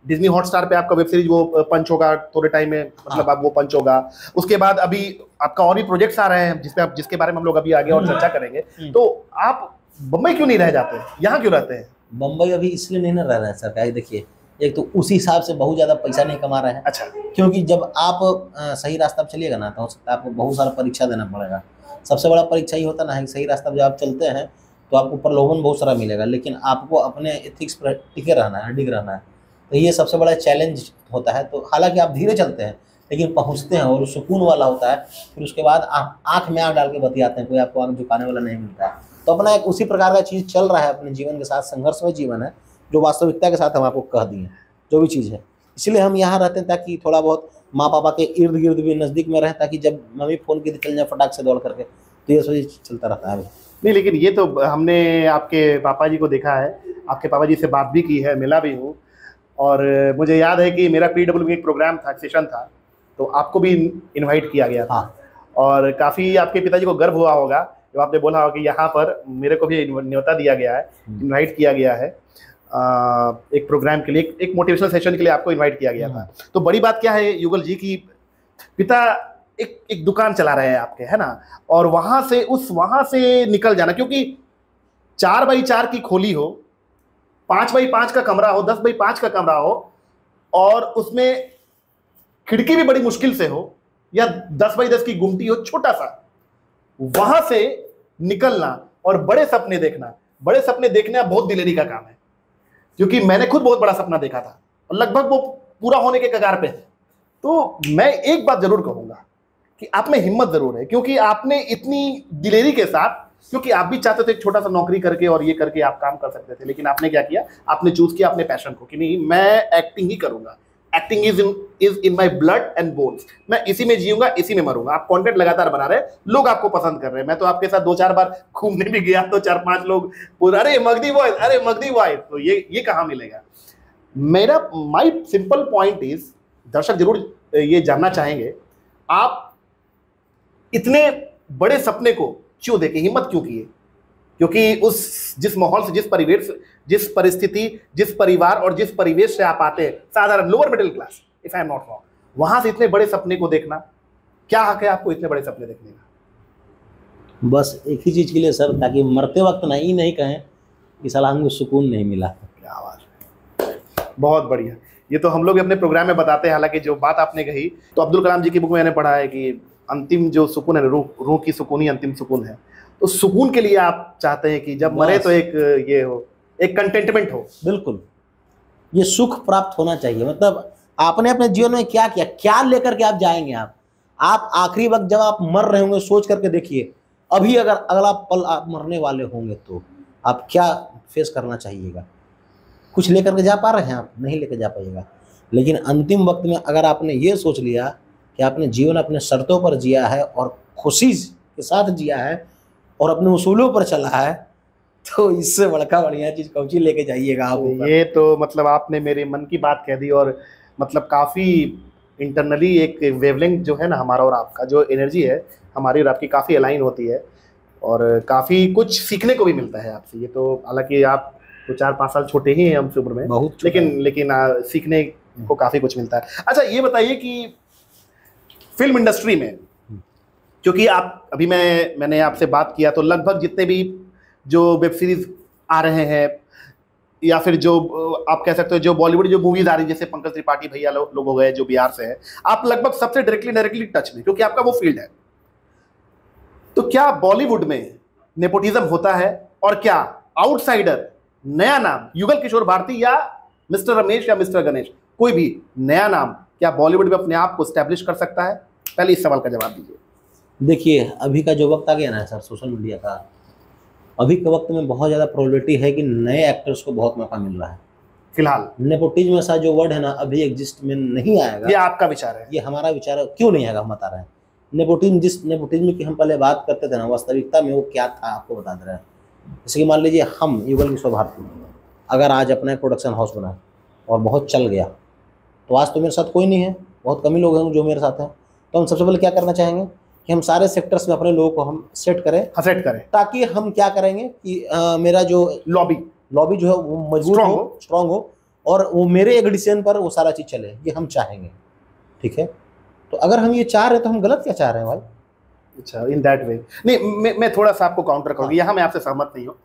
डिज्नी हॉटस्टार पे आपका वेब सीरीज वो पंच होगा थोड़े टाइम में, मतलब आप वो पंच होगा। उसके बाद अभी आपका और भी प्रोजेक्ट्स आ रहे हैं जिसके बारे में हम लोग अभी आगे और चर्चा करेंगे। तो आप बम्बई क्यों नहीं रह जाते, यहाँ क्यों रहते हैं? बम्बई अभी इसलिए नहीं ना रह रहे हैं सरकार, देखिए एक तो उसी हिसाब से बहुत ज़्यादा पैसा नहीं कमा रहे हैं। अच्छा। क्योंकि जब आप सही रास्ता पर चलिएगा ना तो हो सकता है आपको बहुत सारा परीक्षा देना पड़ेगा। सबसे बड़ा परीक्षा ही होता ना है, सही रास्ता पर जब आप चलते हैं तो आपको प्रलोभन बहुत सारा मिलेगा, लेकिन आपको अपने एथिक्स पर टिके रहना है, अडिग रहना है। तो ये सबसे बड़ा चैलेंज होता है। तो हालांकि आप धीरे चलते हैं लेकिन पहुंचते हैं और सुकून वाला होता है। फिर उसके बाद आप आँख में आँख डाल के बतियाते हैं, कोई आपको आँख झुकाने वाला नहीं मिलता है। तो अपना एक उसी प्रकार का चीज़ चल रहा है अपने जीवन के साथ, संघर्षमय जीवन है जो वास्तविकता के साथ हम आपको कह दिए जो भी चीज़ है। इसलिए हम यहाँ रहते हैं ताकि थोड़ा बहुत माँ पापा के इर्द गिर्द भी नज़दीक में रहें, ताकि जब मम्मी फ़ोन की चल जाए फटाक से दौड़ करके, तो ये सोच चलता रहता है। नहीं, लेकिन ये तो हमने आपके पापा जी को देखा है, आपके पापा जी से बात भी की है, मिला भी हूँ। और मुझे याद है कि मेरा PW में एक प्रोग्राम था, सेशन था, तो आपको भी इनवाइट किया गया था। और काफ़ी आपके पिताजी को गर्व हुआ होगा जब आपने बोला होगा कि यहाँ पर मेरे को भी न्योता दिया गया है, इनवाइट किया गया है एक प्रोग्राम के लिए, एक मोटिवेशनल सेशन के लिए आपको इनवाइट किया गया था। तो बड़ी बात क्या है युगल जी की पिता एक दुकान चला रहे हैं आपके, है ना, और वहाँ से निकल जाना, क्योंकि 4x4 की खोली हो, 5x5 का कमरा हो, 10x5 का कमरा हो, और उसमें खिड़की भी बड़ी मुश्किल से हो, या 10x10 की गुमटी हो, छोटा सा, वहां से निकलना और बड़े सपने देखना बहुत दिलेरी का काम है। क्योंकि मैंने खुद बहुत बड़ा सपना देखा था और लगभग वो पूरा होने के कगार पे है। तो मैं एक बात जरूर कहूंगा कि आप में हिम्मत जरूर है, क्योंकि आपने इतनी दिलेरी के साथ, क्योंकि आप भी चाहते थे एक छोटा सा नौकरी करके और ये करके आप काम कर सकते थे, लेकिन आपने क्या किया, आपने चूज किया अपने पैशन को कि नहीं, मैं एक्टिंग ही करूंगा, acting is in my blood and bones, मैं इसी में जीऊंगा, इसी में मरूंगा। आप कंटेंट लगातार बना रहे हैं, लोग आपको पसंद कर रहे हैं। मैं तो आपके साथ 2-4 बार घूमने भी गया तो 4-5 लोग पूरा अरे मगदी बॉय, तो ये कहाँ मिलेगा। मेरा माई सिंपल पॉइंट इज, दर्शक जरूर ये जानना चाहेंगे, आप इतने बड़े सपने को क्यों देखे, हिम्मत क्यों किए? क्योंकि जिस माहौल से, जिस परिवेश, जिस परिस्थिति, जिस परिवार और जिस परिवेश से आप आते हैं, साधारण lower middle class, if I am not wrong, वहां से इतने बड़े सपने को देखना, क्या हक है आपको इतने बड़े सपने देखने का? बस एक ही चीज के लिए सर, ताकि मरते वक्त नहीं कहें कि साला हमको सुकून नहीं मिला। क्या बात है, बहुत बढ़िया। ये तो हम लोग अपने प्रोग्राम में बताते हैं। हालांकि जो बात आपने कही, तो अब्दुल कलाम जी की बुक में मैंने पढ़ा है कि अंतिम जो सुकून है, रूह की सुकून ही अंतिम सुकून है। तो सुकून के लिए आप चाहते हैं कि जब मरे तो एक ये हो, एक कंटेंटमेंट हो। बिल्कुल, ये सुख प्राप्त होना चाहिए। मतलब आपने अपने जीवन में क्या किया, क्या लेकर के आप जाएंगे। आप आखिरी वक्त जब आप मर रहे होंगे, सोच करके देखिए, अभी अगर अगला पल आप मरने वाले होंगे तो आप क्या फेस करना चाहिएगा। कुछ लेकर के जा पा रहे हैं आप? नहीं लेकर जा पाइएगा। लेकिन अंतिम वक्त में अगर आपने ये सोच लिया कि आपने जीवन अपने शर्तों पर जिया है और खुशी के साथ जिया है और अपने उसूलों पर चला है, तो इससे बढ़िया चीज कौन सी लेके जाइएगा आप। ये तो मतलब आपने मेरे मन की बात कह दी। और मतलब काफ़ी इंटरनली एक वेवलेंथ जो है ना, हमारा और आपका जो एनर्जी है, हमारी और आपकी काफ़ी अलाइन होती है और काफ़ी कुछ सीखने को भी मिलता है आपसे। ये तो हालांकि आप तो 4-5 साल छोटे ही हैं हमसे उम्र में, बहुत, लेकिन सीखने को काफ़ी कुछ मिलता है। अच्छा ये बताइए कि फिल्म इंडस्ट्री में, क्योंकि आप अभी मैंने आपसे बात किया तो लगभग जितने भी जो वेब सीरीज आ रहे हैं या फिर जो आप कह सकते हो जो बॉलीवुड जो मूवीज आ रही है, जैसे पंकज त्रिपाठी भैया लोग हो गए जो बिहार से हैं, आप लगभग सबसे डायरेक्टली टच में, क्योंकि आपका वो फील्ड है। तो क्या बॉलीवुड में नेपोटिज्म होता है? और क्या आउटसाइडर नया नाम युगल किशोर भारती या मिस्टर रमेश या मिस्टर गणेश, कोई भी नया नाम क्या बॉलीवुड में अपने आप को स्टैब्लिश कर सकता है? पहले इस सवाल का जवाब दीजिए। देखिए, अभी का जो वक्त आ गया ना सर सोशल मीडिया का, अभी के वक्त में बहुत ज़्यादा प्रोबेबिलिटी है कि नए एक्टर्स को बहुत मौका मिल रहा है। फिलहाल नेपोटिज्म ऐसा जो वर्ड है ना, अभी एग्जिस्ट में नहीं आएगा। ये आपका विचार है? ये हमारा विचार है। क्यों नहीं आएगा हम बता रहे हैं। नेपोटिज्म, जिस नेपोटिज्म की हम पहले बात करते थे ना, वास्तविकता में वो क्या था आपको बता दे रहे हैं। जैसे कि मान लीजिए हम युगल किशोर भारती अगर आज अपना एक प्रोडक्शन हाउस बनाए और बहुत चल गया, तो आज तो मेरे साथ कोई नहीं है, बहुत कम ही लोग हैं जो मेरे साथ हैं। तो हम सबसे पहले क्या करना चाहेंगे कि हम सारे सेक्टर्स में अपने लोगों को हम सेट करें, ताकि हम क्या करेंगे कि मेरा जो लॉबी जो है वो मजबूत हो, स्ट्रांग हो, और वो मेरे एग्रीडिशन पर वो सारा चीज चले, ये हम चाहेंगे। ठीक है, तो अगर हम ये चाह रहे हैं तो हम गलत क्या चाह रहे हैं भाई? अच्छा, इन दैट वे। नहीं, मैं थोड़ा सा आपको काउंटर करूँगी, यहाँ मैं आपसे सहमत नहीं हूँ।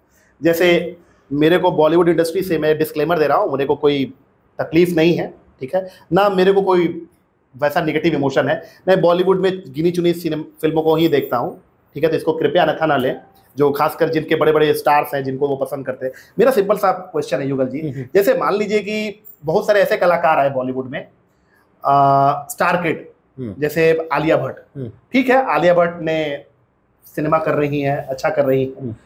जैसे मेरे को बॉलीवुड इंडस्ट्री से मैं डिस्क्लेमर दे रहा हूँ, मेरे को कोई तकलीफ नहीं है, ठीक है ना, मेरे को कोई वैसा नेगेटिव इमोशन है। मैं बॉलीवुड में गिनी चुनी फिल्मों को ही देखता हूँ, ठीक है, तो इसको कृपया अन्यथा ना लें, जो खासकर जिनके बड़े बड़े स्टार्स हैं जिनको वो पसंद करते हैं। मेरा सिंपल सा क्वेश्चन है युगल जी, जैसे मान लीजिए कि बहुत सारे ऐसे कलाकार आए बॉलीवुड में, स्टार किड, जैसे आलिया भट्ट, ठीक है, आलिया भट्ट ने सिनेमा कर रही हैं, अच्छा कर रही हैं,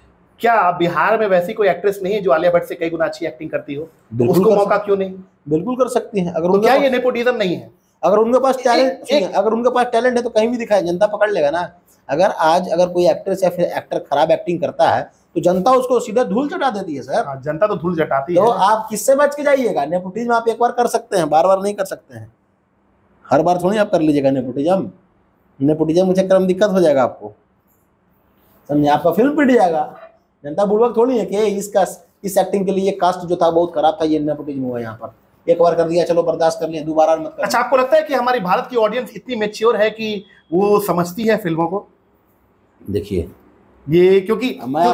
क्या बिहार में वैसी कोई एक्ट्रेस नहीं है जो आलिया भट्ट से कई गुना अच्छी एक्टिंग करती हो? उसको मौका क्यों नहीं? बिल्कुल कर सकती हैं। अगर तो क्या ये नेपोटिज्म नहीं है? अगर उनके पास टैलेंट, अगर उनके पास टैलेंट है तो कहीं भी दिखाए, जनता पकड़ लेगा ना। अगर कोई एक्ट्रेस या फिर एक्टर खराब एक्टिंग करता है तो जनता उसको सीधा धूल चटा देती है सर। जनता तो धूल चटाती है। तो आप किससे बच के जाइएगा? नेपोटिज्म आप एक बार कर सकते हैं, बार बार नहीं कर सकते हैं। हर बार थोड़ी आप कर लीजिएगा नेपोटिज्म। नेपोटिज्म के चक्कर में दिक्कत हो जाएगा आपको, समझे? आपका फिल्म पिट जाएगा। जनता बुड़बक थोड़ी है कि इस एक्टिंग के लिए कास्ट जो था बहुत खराब था, ये नेपोटिज्म हुआ यहाँ पर, एक बार कर दिया चलो बर्दाश्त कर लिया, दोबारा मत कर। अच्छा, आपको लगता है कि हमारी भारत की ऑडियंस इतनी मैच्योर है कि वो समझती है फिल्मों को? देखिए ये क्योंकि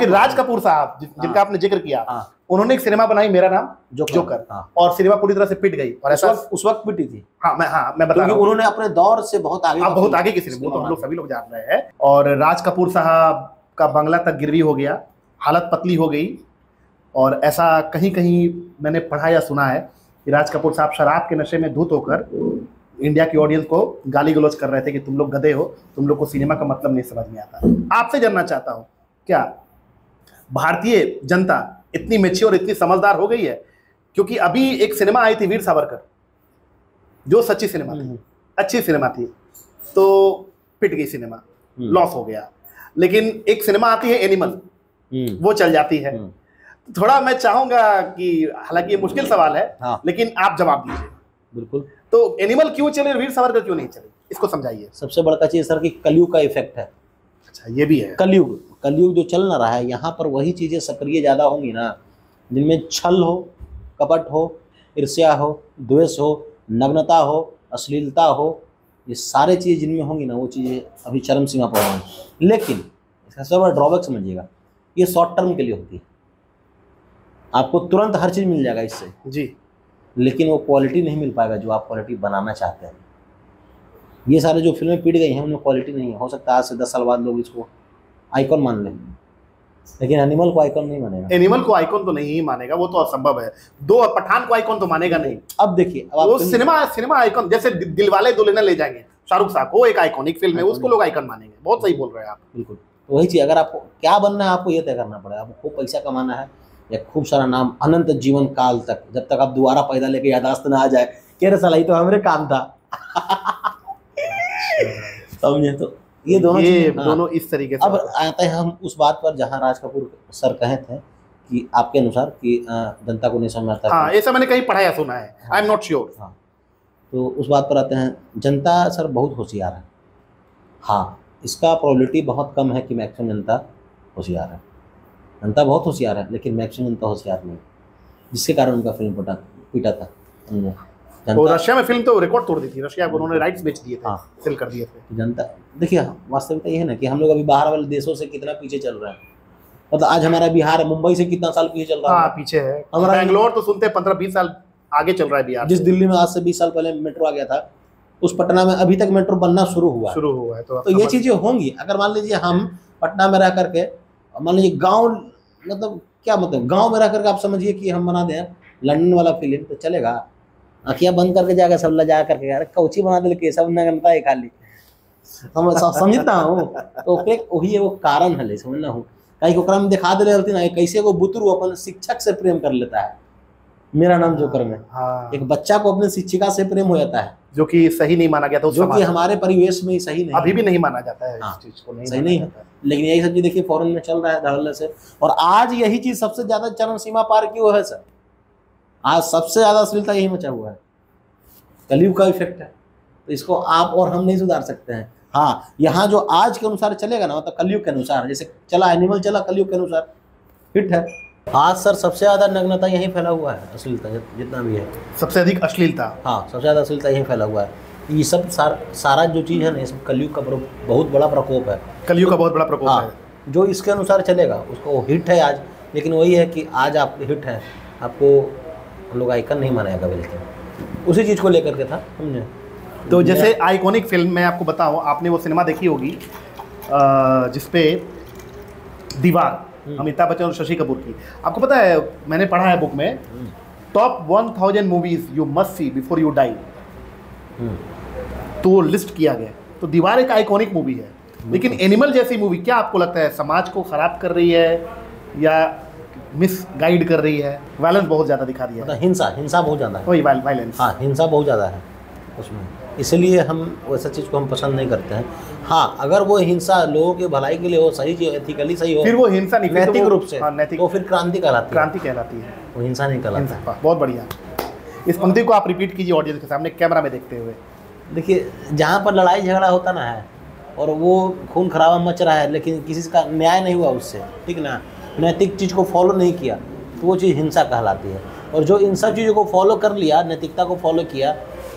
राज कपूर साहब जिनका आपने जिक्र किया, उन्होंने एक सिनेमा बनाई मेरा नाम जोकर, और सिनेमा पूरी तरह से पिट गई, और ऐसा उस वक्त पिटी थी। मैं बता रहा हूं, उन्होंने अपने दौर से बहुत आगे की सिनेमा, तो हम लोग सभी लोग जान रहे हैं। और राज कपूर साहब का बंगला तक गिरवी हो गया, हालत पतली हो गई, और ऐसा कहीं कहीं मैंने पढ़ा या सुना है कि राज कपूर साहब शराब के नशे में धुत होकर इंडिया की ऑडियंस को गाली गलौज कर रहे थे कि तुम लोग गधे हो, तुम लोग को सिनेमा का मतलब नहीं समझ में आता। आपसे जानना चाहता हूं, क्या भारतीय जनता इतनी मैच्योर, इतनी समझदार हो गई है? क्योंकि अभी एक सिनेमा आई थी वीर सावरकर, जो सच्ची सिनेमा थी, अच्छी सिनेमा थी, तो पिट गई सिनेमा, लॉस हो गया। लेकिन एक सिनेमा आती है एनिमल, वो चल जाती है। थोड़ा मैं चाहूंगा कि, हालांकि ये मुश्किल सवाल है, लेकिन आप जवाब दीजिए। बिल्कुल। तो एनिमल क्यों चले, वीर सावरकर क्यों नहीं चले, इसको समझाइए। सबसे बड़ा चीज सर कि कलयुग का इफेक्ट है। अच्छा, ये भी है। कलयुग जो चल ना रहा है, यहाँ पर वही चीजें सक्रिय ज्यादा होंगी ना, जिनमें छल हो, कपट हो, ईर्ष्या हो, द्वेष हो, नग्नता हो, अश्लीलता हो, ये सारे चीज़ जिनमें होंगी ना, वो चीज़ें अभी चरम सीमा पर होंगी। लेकिन इसका सबसे बड़ा ड्रॉबैक समझिएगा, ये शॉर्ट टर्म के लिए होती है, आपको तुरंत हर चीज़ मिल जाएगा इससे जी, लेकिन वो क्वालिटी नहीं मिल पाएगा जो आप क्वालिटी बनाना चाहते हैं। ये सारे जो फिल्में पीट गई हैं उनमें क्वालिटी नहीं है। हो सकता है आज से 10 साल बाद लोग इसको आइकॉन मान लें, लेकिन एनिमल को आइकॉन नहीं मानेगा। एनिमल को आइकॉन तो नहीं मानेगा, वो तो असंभव है। दो पठान को आइकॉन तो मानेगा नहीं। अब देखिए, अब वो सिनेमा आइकॉन, जैसे दिलवाले दुल्हनिया ले जाएंगे शाहरुख साहब को, एक आइकॉनिक फिल्म है, उसको लोग आइकॉन मानेंगे। बहुत सही बोल रहे हैं आप। बिल्कुल, तो वही चीज़, अगर आपको क्या बनना है आपको ये तय करना पड़ेगा। आपको खूब पैसा कमाना है या खूब सारा नाम अनंत जीवन काल तक, जब तक आप दोबारा पैदा लेके यादाश्त ना आ जाए कह रहे साला ये तो हमारे काम था। समझे? तो ये दोनों इस तरीके से। अब आते हैं हम उस बात पर जहां राज कपूर सर कहे थे कि आपके अनुसार कि जनता को नहीं समझ आता। हाँ, ऐसा मैंने कहीं पढ़ा या सुना है, आई एम नॉट श्योर। हाँ, तो उस बात पर आते हैं, जनता सर बहुत होशियार है। हाँ, इसका प्रोबेबिलिटी बहुत कम है कि मैक्सिमम जनता होशियार है। जनता बहुत होशियार है लेकिन मैक्सिमम जनता होशियार नहीं, जिसके कारण उनका फिल्म पीटा था। तो रशिया में फिल्म तो रिकॉर्ड तोड़ दी थी, रशिया को उन्होंने राइट्स बेच दिए थे, हाँ, सेल कर दिए थे। जनता देखिए, वास्तविकता ये है ना कि हम लोग अभी बाहर वाले देशों से कितना पीछे चल रहे हैं। मतलब आज हमारा बिहार मुंबई से कितना साल पीछे चल रहा है। हाँ, पीछे है। हमारा बेंगलोर तो सुनते 15-20 साल आगे चल रहा है बिहार। जिस दिल्ली में आज से 20 साल पहले मेट्रो आ गया था, उस पटना में अभी तक मेट्रो बनना शुरू हुआ है। तो ये चीजें होंगी। अगर मान लीजिए हम पटना में रह करके, मान लीजिए गाँव, मतलब क्या मतलब गाँव में रह करके आप समझिए कि हम बना दें लंदन वाला फिल्म, तो चलेगा? आँखियाँ बंद करके जाकर सब लजा करके, यार कौची बना दे के सब नगनता है खाली, हम समझता हूँ। तो वही वो कारण है, समझना हूँ कहीं ओकरा में दिखा दे ना कैसे वो बुतरू अपन शिक्षक से प्रेम कर लेता है। मेरा नाम जोकर में एक बच्चा को अपने शिक्षिका से प्रेम हो जाता है, जो कि सही नहीं माना गया था, जो कि हमारे परिवेश में सही नहीं, अभी भी नहीं माना जाता है। हाँ, इस चीज को सही नहीं है। लेकिन यही सब चीज देखिए फॉरेन में चल रहा है धड़ल्ले से, और आज यही चीज सबसे ज्यादा चरम सीमा पार क्यों है सर? आज सबसे ज्यादा अश्लीलता यही मचा हुआ है, कलयुग का इफेक्ट है। तो इसको आप और हम नहीं सुधार सकते हैं। हाँ, यहाँ जो आज के अनुसार चलेगा ना, मतलब कलयुग के अनुसार, जैसे चला एनिमल चला कलयुग के अनुसार, हिट है। आज सर सबसे ज़्यादा नग्नता यहीं फैला हुआ है, अश्लीलता जितना भी है, सबसे अधिक अश्लीलता। हाँ, सबसे ज़्यादा अश्लीलता यहीं फैला हुआ है। ये सब सारा जो चीज़ है ना, इसमें कलयुग का बहुत बड़ा प्रकोप है। कलयुग का बहुत बड़ा प्रकोप हाँ, है। जो इसके अनुसार चलेगा उसको वो हिट है आज, लेकिन वही है कि आज आप हिट है, आपको लोग आइकन नहीं मानेगा, बल्कि उसी चीज़ को लेकर के था, समझे। तो जैसे आइकॉनिक फिल्म मैं आपको बताऊं, आपने वो सिनेमा देखी होगी जिसपे दीवार, अमिताभ बच्चन और शशि कपूर की। आपको पता है, मैंने पढ़ा है बुक में, top 1000 movies you must see before you die, तो वो लिस्ट किया गया। तो दीवार एक आइकॉनिक मूवी है, लेकिन एनिमल जैसी मूवी क्या आपको लगता है समाज को खराब कर रही है या मिस गाइड कर रही है? वायलेंस बहुत ज़्यादा दिखा दिया है, हिंसा बहुत ज़्यादा है। वही वायलेंस, हाँ, हिंसा बहुत ज़्यादा है उसमें, इसलिए हम वैसा चीज़ को हम पसंद नहीं करते हैं। हाँ, अगर वो हिंसा लोगों की भलाई के लिए हो, सही चीज, एथिकली सही हो, फिर वो हिंसा नहीं, नैतिक रूप से, नैतिक, तो फिर क्रांति कहलाती है, वो हिंसा नहीं कहलाती है। बहुत बढ़िया। इस पंक्ति को आप रिपीट कीजिए ऑडियंस के सामने कैमरा में देखते हुए। देखिए, जहाँ पर लड़ाई झगड़ा होता ना है और वो खून खराबा मच रहा है, लेकिन किसी का न्याय नहीं हुआ उससे, ठीक ना, नैतिक चीज़ को फॉलो नहीं किया, तो वो चीज़ हिंसा कहलाती है। और जो इन सब चीज़ों को फॉलो कर लिया, नैतिकता को फॉलो किया,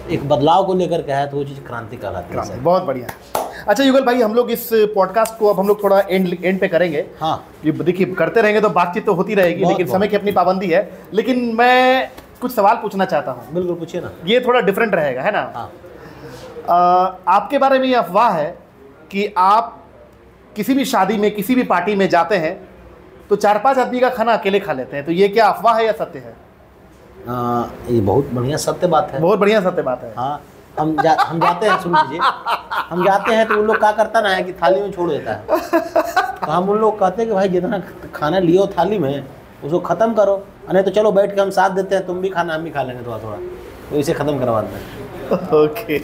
एक बदलाव को लेकर के है, तो वो चीज़ क्रांति कहलाती है। बहुत बढ़िया। अच्छा युगल भाई, हम लोग इस पॉडकास्ट को अब हम लोग थोड़ा एंड पे करेंगे। हाँ, ये देखिए करते रहेंगे तो बातचीत तो होती रहेगी, लेकिन समय की अपनी पाबंदी है। लेकिन मैं कुछ सवाल पूछना चाहता हूँ। बिल्कुल, पूछिए ना। ये थोड़ा डिफरेंट रहेगा, है ना? हाँ। आपके बारे में ये अफवाह है कि आप किसी भी शादी में, किसी भी पार्टी में जाते हैं तो 4-5 आदमी का खाना अकेले खा लेते हैं, तो ये क्या अफवाह है या सत्य है? ये बहुत बढ़िया सत्य बात है। बहुत बढ़िया सत्य बात है। हाँ, हम जाते हैं, सुन लीजिए, हम जाते हैं तो उन लोग क्या करता ना है कि थाली में छोड़ देता है, तो हम उन लोग कहते हैं कि भाई जितना खाना लियो थाली में उसको ख़त्म करो, नहीं तो चलो बैठ के हम साथ देते हैं, तुम भी खाना हम भी खा लेंगे थोड़ा थोड़ा, तो इसे ख़त्म करवाते हैं। ओके।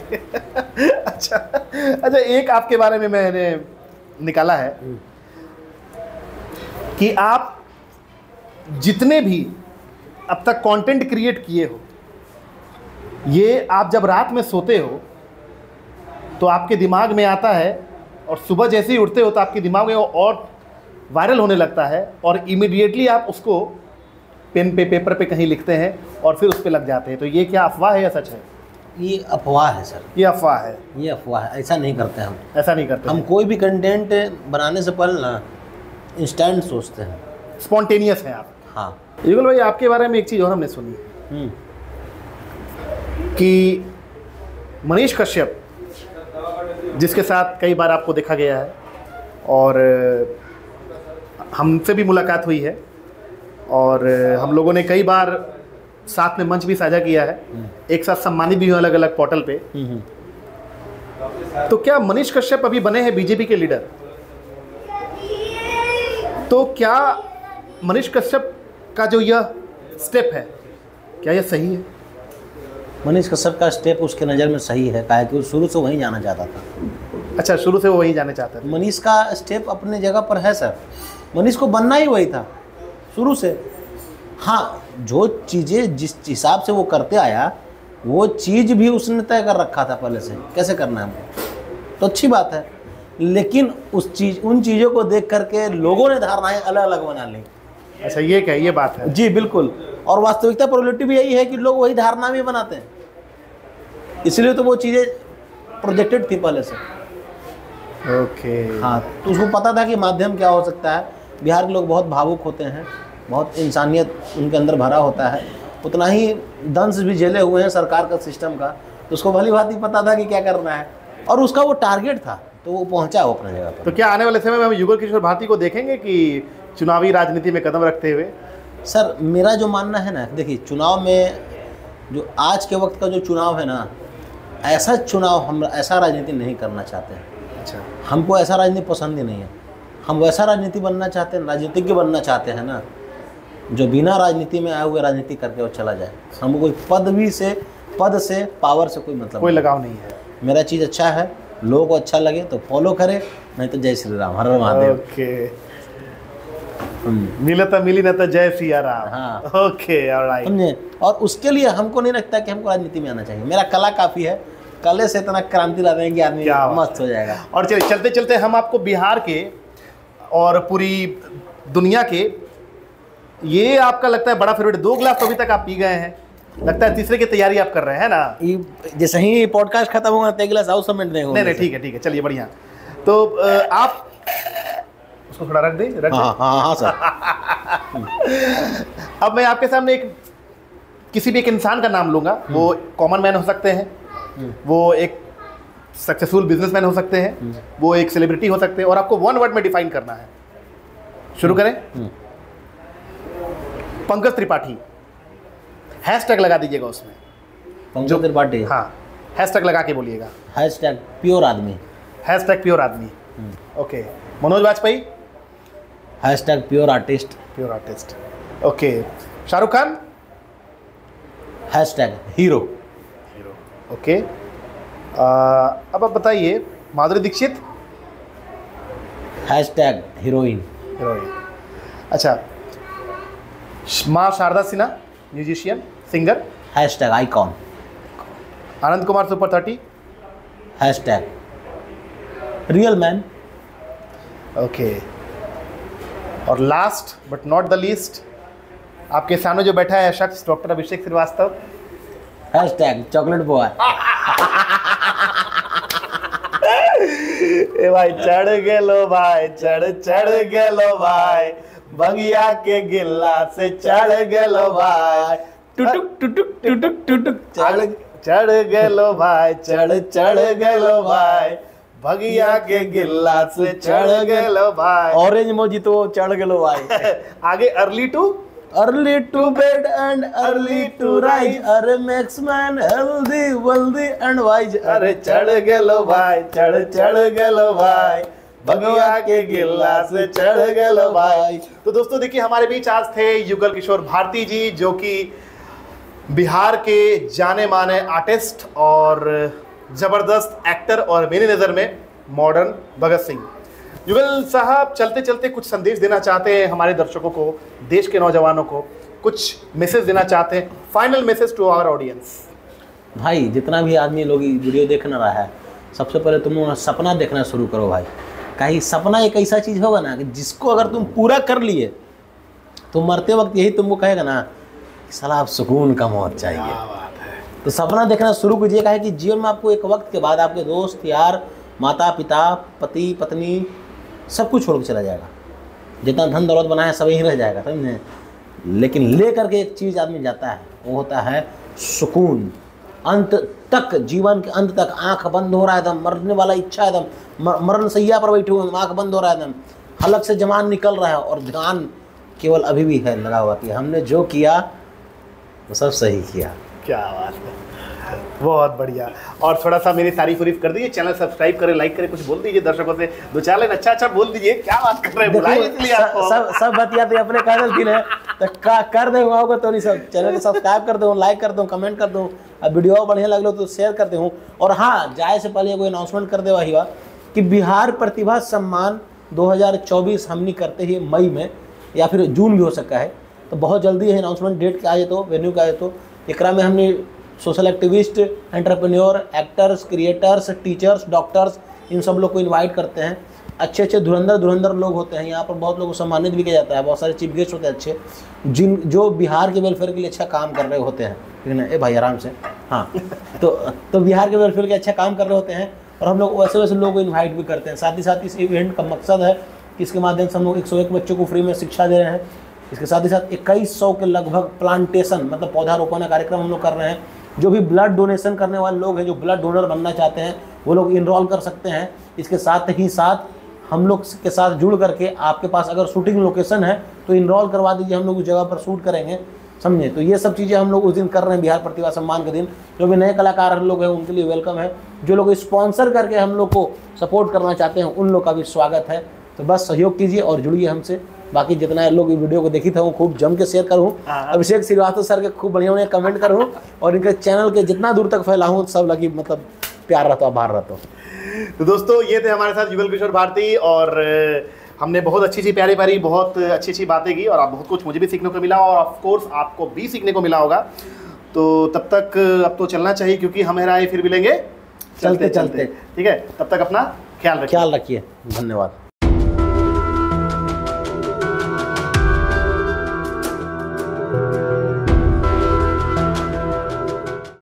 अच्छा, एक आपके बारे में मैंने निकाला है कि आप जितने भी अब तक कंटेंट क्रिएट किए हो, ये आप जब रात में सोते हो तो आपके दिमाग में आता है और सुबह जैसे ही उठते हो तो आपके दिमाग में वो और वायरल होने लगता है और इमीडिएटली आप उसको पेन पे, पेपर पे कहीं लिखते हैं और फिर उस पर लग जाते हैं, तो ये क्या अफवाह है या सच है? ये अफवाह है सर। ये अफवाह है? ये अफवाह है, ऐसा नहीं करते हम। ऐसा नहीं करते हम कोई भी कंटेंट बनाने से पहले ना इंस्टेंट सोचते हैं, स्पॉन्टेनियस है आप। हाँ। युगल भाई, आपके बारे में एक चीज़ और हमने सुनी कि मनीष कश्यप, जिसके साथ कई बार आपको देखा गया है और हमसे भी मुलाकात हुई है और हम लोगों ने कई बार साथ में मंच भी साझा किया है, एक साथ सम्मानित भी हुए अलग अलग पोर्टल पे, तो क्या मनीष कश्यप अभी बने हैं बीजेपी के लीडर? तो क्या मनीष कश्यप का जो यह स्टेप है, क्या यह सही है? मनीष कश्यप का स्टेप उसके नज़र में सही है, काहे कि वो शुरू से वहीं जाना चाहता था। अच्छा, शुरू से वो वहीं जाना चाहता था। मनीष का स्टेप अपने जगह पर है सर, मनीष को बनना ही वही था शुरू से। हाँ, जो चीज़ें जिस हिसाब से वो करते आया, वो चीज़ भी उसने तय कर रखा था पहले से, कैसे करना है हमको, तो अच्छी बात है। लेकिन उन चीज़ों को देख करके लोगों ने धारणाएं अलग अलग बना ली। अच्छा, ये क्या, ये बात है? जी बिल्कुल, और वास्तविकता प्रोबेबिलिटी भी यही है कि लोग वही धारणा भी बनाते हैं, इसलिए तो वो चीज़ें प्रोजेक्टेड थी पहले से। ओके। हाँ, तो उसको पता था कि माध्यम क्या हो सकता है। बिहार के लोग बहुत भावुक होते हैं, बहुत इंसानियत उनके अंदर भरा होता है, उतना ही दंश भी झेले हुए हैं सरकार का, सिस्टम का, तो उसको भली भांति पता था कि क्या करना है और उसका वो टारगेट था, तो वो पहुंचा वो अपने जगह पर। तो क्या आने वाले समय में हम युगल किशोर भारती को देखेंगे कि चुनावी राजनीति में कदम रखते हुए? सर, मेरा जो मानना है ना, देखिए चुनाव में जो आज के वक्त का जो चुनाव है ना, ऐसा चुनाव हम ऐसा राजनीति नहीं करना चाहते हैं। अच्छा, हमको ऐसा राजनीति पसंद ही नहीं है। हम वैसा राजनीति बनना चाहते हैं, राजनीतिज्ञ बनना चाहते हैं ना, जो बिना राजनीति में आए हुए राजनीति करके वो चला जाए। हमको कोई पद से पावर से कोई मतलब, कोई लगाव नहीं है। मेरा चीज़ अच्छा है, लोगों को अच्छा लगे तो फॉलो करे, नहीं तो जय श्री राम, हर हर महादेव। ओके, मिले तो मिली, न तो जय सिया राम। हाँ, ओके, ऑलराइट। समझे। और उसके लिए हमको नहीं लगता कि हमको राजनीति में आना चाहिए। मेरा कला काफ़ी है, कले से इतना क्रांति ला देंगे आदमी मस्त हो जाएगा। और चलिए चलते चलते हम आपको बिहार के और पूरी दुनिया के ये आपका लगता है बड़ा फेवरेट, 2 गिलास तो अभी तक आप पी गए हैं, लगता है तीसरे की तैयारी आप कर रहे हैं ना? जैसे ही पॉडकास्ट खत्म होगा 3 गिलास आउट समेट देंगे। नहीं ठीक है चलिए बढ़िया। तो आप उसको थोड़ा रख दें। हाँ सर। अब मैं आपके सामने किसी भी एक इंसान का नाम लूंगा। वो कॉमन मैन हो सकते हैं, वो एक सक्सेसफुल बिजनेसमैन हो सकते हैं, वो एक सेलिब्रिटी हो सकते हैं, और आपको 1 वर्ड में डिफाइन करना है। शुरू करें। पंकज त्रिपाठी, हैशटैग लगा दीजिएगा उसमें। पंकज त्रिपाठी, हाँ, हैशटैग लगा के बोलिएगा। हैशटैग प्योर आदमी। हैशटैग प्योर आदमी, okay. Manoj Vajpayee, hashtag pure artist. Pure artist, okay. Shahrukh Khan, hashtag hero. Hero, okay. अब आप बताइए, Madhuri Dixit, hashtag heroine. Heroine, अच्छा। माँ Sharda Sinha, musician, singer, hashtag icon. Anand Kumar super 30, hashtag real man. Okay. और last but not the least, आपके सामने जो बैठा है शख्स, doctor Abhishek Srivastava, hashtag chocolate boy. ए भाई चढ़ गेलो भाई, चढ़ गेलो भाई, बगिया के गिल्ला से चढ़ गेलो भाई, टुटुक टुटुक टुटुक टुटुक चढ़ गेलो भाई, चढ़ गेलो भाई, बगिया के गिल्ला से चढ़ गेलो भाई। ऑरेंज मोजितो चढ़ गेलो भाई। आगे early to bed and early to rise, अरे makes man healthy wealthy and wise, अरे चढ़ गेलो भाई, चढ़ गेलो भाई, बगिया के गिल्ला से चढ़ गेलो भाई। तो दोस्तों देखिए, हमारे बीच आज थे युगल किशोर भारती जी, जो कि बिहार के जाने माने आर्टिस्ट और जबरदस्त एक्टर, और मेरी नज़र में मॉडर्न भगत सिंह। युगल साहब, चलते चलते कुछ संदेश देना चाहते हैं हमारे दर्शकों को, देश के नौजवानों को, कुछ मैसेज देना चाहते हैं, final message to our audience. भाई जितना भी आदमी लोग वीडियो देखना रहा है, सबसे पहले तुम लोग सपना देखना शुरू करो भाई। कहीं सपना एक ऐसा चीज़ होगा ना कि जिसको अगर तुम पूरा कर लिए तो मरते वक्त यही तुमको कहेगा ना कि साला आप सुकून का मौत चाहिए। तो सपना देखना शुरू कीजिए। कहे कि जीवन में आपको एक वक्त के बाद आपके दोस्त यार, माता पिता, पति पत्नी, सब कुछ छोड़ के चला जाएगा। जितना धन दौलत बनाया सब यहीं रह जाएगा, समझे। लेकिन ले करके एक चीज़ आदमी जाता है, वो होता है सुकून। अंत तक, जीवन के अंत तक आंख बंद हो रहा है एकदम, मरने वाला इच्छा एकदम, मरण सैया पर बैठे हुए, आंख बंद हो रहा है एकदम, हलक से जमान निकल रहा है, और ध्यान केवल अभी भी है लगा हुआ कि हमने जो किया वो सब सही किया। क्या बात है, बहुत बढ़िया। और थोड़ा सा मेरी तारीफ उरीफ कर दीजिए, चैनल सब्सक्राइब करें, लाइक करें, कुछ बोल दीजिए दर्शकों से, 2-4 लाइन अच्छा बोल दीजिए। क्या बात कर रहे हैं, बुलाइए इसलिए आपको। सब बतियाते अपने कागज की है तो कर दे होगा तो नहीं, सब चैनल को सब्सक्राइब कर दूँ, लाइक कर दूँ, कमेंट कर दूँ, अब वीडियो बढ़िया लग लो तो शेयर कर दूँ। और हाँ, जाए से पहले कोई अनाउंसमेंट कर दे वही बात कि बिहार प्रतिभा सम्मान 2024 हमने करते ही मई में या फिर जून भी हो सकता है, तो बहुत जल्दी है अनाउंसमेंट, डेट के आए तो, वेन्यू के आए तो। एकरा में हमने social activist, entrepreneur, actors, creators, teachers, doctors, इन सब लोग को इनवाइट करते हैं। अच्छे अच्छे धुरंधर लोग होते हैं यहाँ पर, बहुत लोगों को सम्मानित भी किया जाता है, बहुत सारे चीफ गेस्ट होते हैं अच्छे, जो बिहार के वेलफेयर के लिए अच्छा काम कर रहे होते हैं, ठीक है ना। ए भाई आराम से, हाँ। तो बिहार के वेलफेयर के अच्छा काम कर रहे होते हैं, और हम लोग वैसे लोगों को इन्वाइट भी करते हैं। साथ ही साथ इस इवेंट का मकसद है कि इसके माध्यम से हम लोग 101 बच्चों को फ्री में शिक्षा दे रहे हैं। इसके साथ ही साथ 2100 के लगभग प्लांटेशन, मतलब पौधारोपण का कार्यक्रम हम लोग कर रहे हैं। जो भी ब्लड डोनेशन करने वाले लोग हैं, जो ब्लड डोनर बनना चाहते हैं, वो लोग इनरोल कर सकते हैं। इसके साथ ही साथ हम लोग के साथ जुड़ करके, आपके पास अगर शूटिंग लोकेशन है तो इनरोल करवा दीजिए, हम लोग उस जगह पर शूट करेंगे, समझे। तो ये सब चीज़ें हम लोग उस दिन कर रहे हैं, बिहार प्रतिभा सम्मान के दिन। जो भी नए कलाकार लोग हैं उनके लिए वेलकम है, जो लोग स्पॉन्सर करके हम लोग को सपोर्ट करना चाहते हैं उन लोग का भी स्वागत है। तो बस सहयोग कीजिए और जुड़िए हमसे। बाकी जितना लोग वीडियो को देखी था वो खूब जम के शेयर करूँ, अभिषेक श्रीवास्तव सर के खूब बढ़िया कमेंट करूँ, और इनके चैनल के जितना दूर तक फैलाऊँ सब लगी, मतलब प्यार रहता, बाहर रहता। तो दोस्तों ये थे हमारे साथ युगल किशोर भारती, और हमने बहुत अच्छी प्यारी बहुत अच्छी बातें की, और आप बहुत कुछ मुझे भी सीखने को मिला, और ऑफ कोर्स आपको भी सीखने को मिला होगा। तो तब तक अब तो चलना चाहिए, क्योंकि हम फिर मिलेंगे चलते चलते, ठीक है। तब तक अपना ख्याल रखिए। धन्यवाद।